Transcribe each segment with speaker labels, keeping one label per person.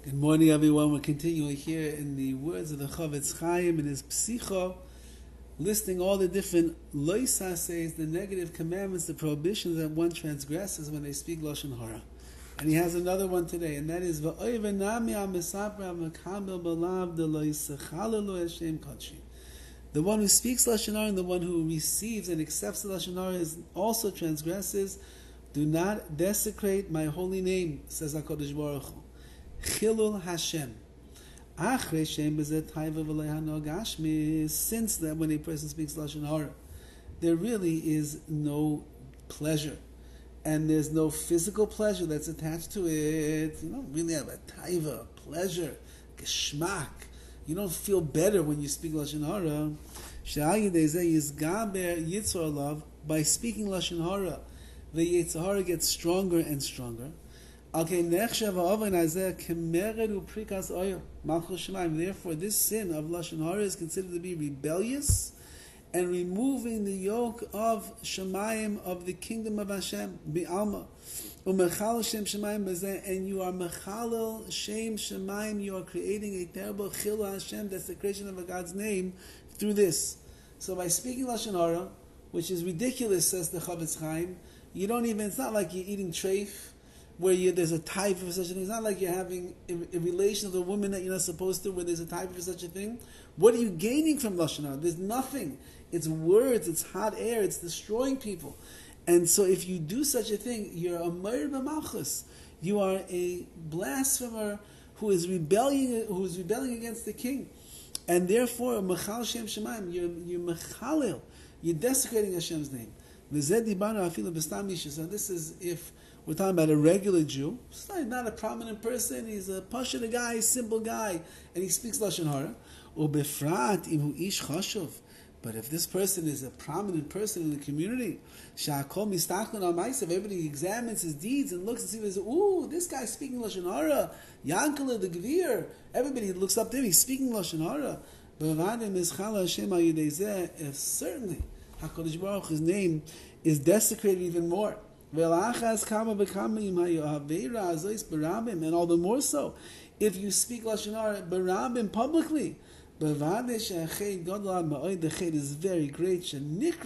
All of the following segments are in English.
Speaker 1: Good morning, everyone. We're continuing here in the words of the CHOFETZ CHAIM in his Pesicha, listing all the different loisases, the negative commandments, the prohibitions that one transgresses when they speak Lashon Hara. And he has another one today, and that is the one who speaks Lashon Hara and the one who receives and accepts the Lashon Hara also transgresses. Do not desecrate my holy name, says HaKadosh Baruch Hu. Chilul Hashem. Since that when a person speaks Lashon Hara, there really is no pleasure. And there's no physical pleasure that's attached to it. You don't really have a taiva, pleasure, geschmack. You don't feel better when you speak Lashon Hara. By speaking Lashon Hara, the Yetzer Hara gets stronger and stronger. Therefore, this sin of Lashon Hara is considered to be rebellious and removing the yoke of Shemayim, of the kingdom of Hashem, Bi'alma. And you are Mechalel Shem Shemayim, you are creating a terrible Chilul Hashem, desecration of God's name, through this. So by speaking Lashon Hara, which is ridiculous, says the CHOFETZ CHAIM, you don't even, it's not like you're eating treif, where there's a type for such a thing. It's not like you're having a relation with a woman that you're not supposed to, where there's a type for such a thing. What are you gaining from Lashon Hara? There's nothing. It's words, it's hot air, it's destroying people. And so if you do such a thing, you're a Meir b'malchus. You are a blasphemer who is rebelling against the king. And therefore, Mechal Shem Shemaim, you're Mechalel. You're desecrating Hashem's name. So this is if we're talking about a regular Jew. He's not a prominent person. He's a pashut guy, simple guy, and he speaks Lashon Hara. But if this person is a prominent person in the community, everybody examines his deeds and looks and sees, ooh, this guy's speaking Lashon Hara. Yankele the Gvir. Everybody looks up to him. He's speaking Lashon Hara. If certainly HaKadosh Baruch Hu's name is desecrated even more. And all the more so if you speak Lashon Hara barabim publicly. The chet is very great. You're not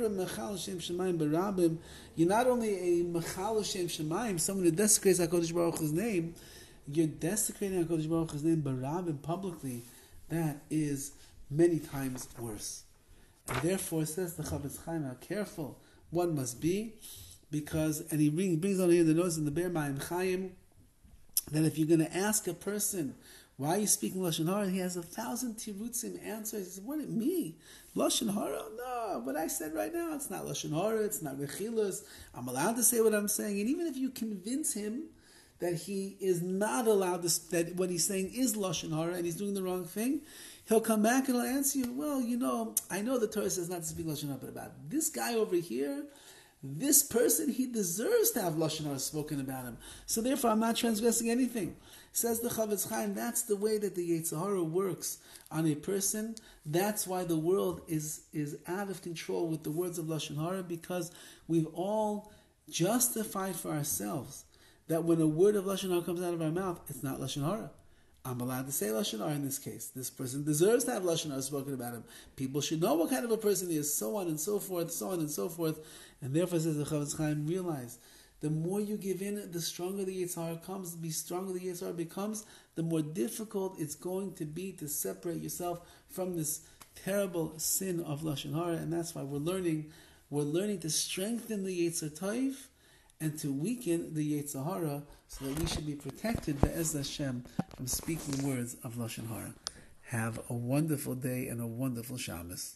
Speaker 1: only a mechal Shem Shemaim, someone who desecrates HaKadosh Baruch Hu's name, you're desecrating HaKadosh Baruch Hu's name barabim publicly. That is many times worse. And therefore, says the CHOFETZ CHAIM, how careful one must be, because, and he brings on here the notes in the Be'er Ma'im Chaim, that if you're going to ask a person, why are you speaking Lashon Hara? He has 1,000 tirutzim answers. He says, what it me? Lashon Hara? No, what I said right now, it's not Lashon Hara, it's not Rechilas. I'm allowed to say what I'm saying. And even if you convince him that he is not allowed to, that what he's saying is Lashon Hara and he's doing the wrong thing, he'll come back and he'll answer you, well, I know the Torah says not to speak Lashon Hara, but about this guy over here, this person, he deserves to have Lashon Hara spoken about him. So therefore, I'm not transgressing anything. Says the CHOFETZ CHAIM, that's the way that the Yetzer Hara works on a person. That's why the world is out of control with the words of Lashon Hara, because we've all justified for ourselves that when a word of Lashon Hara comes out of our mouth, it's not Lashon Hara. I'm allowed to say Lashon Hara in this case. This person deserves to have Lashon Hara spoken about him. People should know what kind of a person he is, so on and so forth, so on and so forth. And therefore, says the CHOFETZ CHAIM, realize, the more you give in, the stronger the Yetzer Hara comes. The stronger the Yetzer Hara becomes, the more difficult it's going to be to separate yourself from this terrible sin of Lashon Hara. And that's why we're learning to strengthen the Yetzer Tov and to weaken the Yetzer Hara, so that we should be protected, Be'ez Hashem, from speaking words of Lashon Hara. Have a wonderful day and a wonderful Shabbos.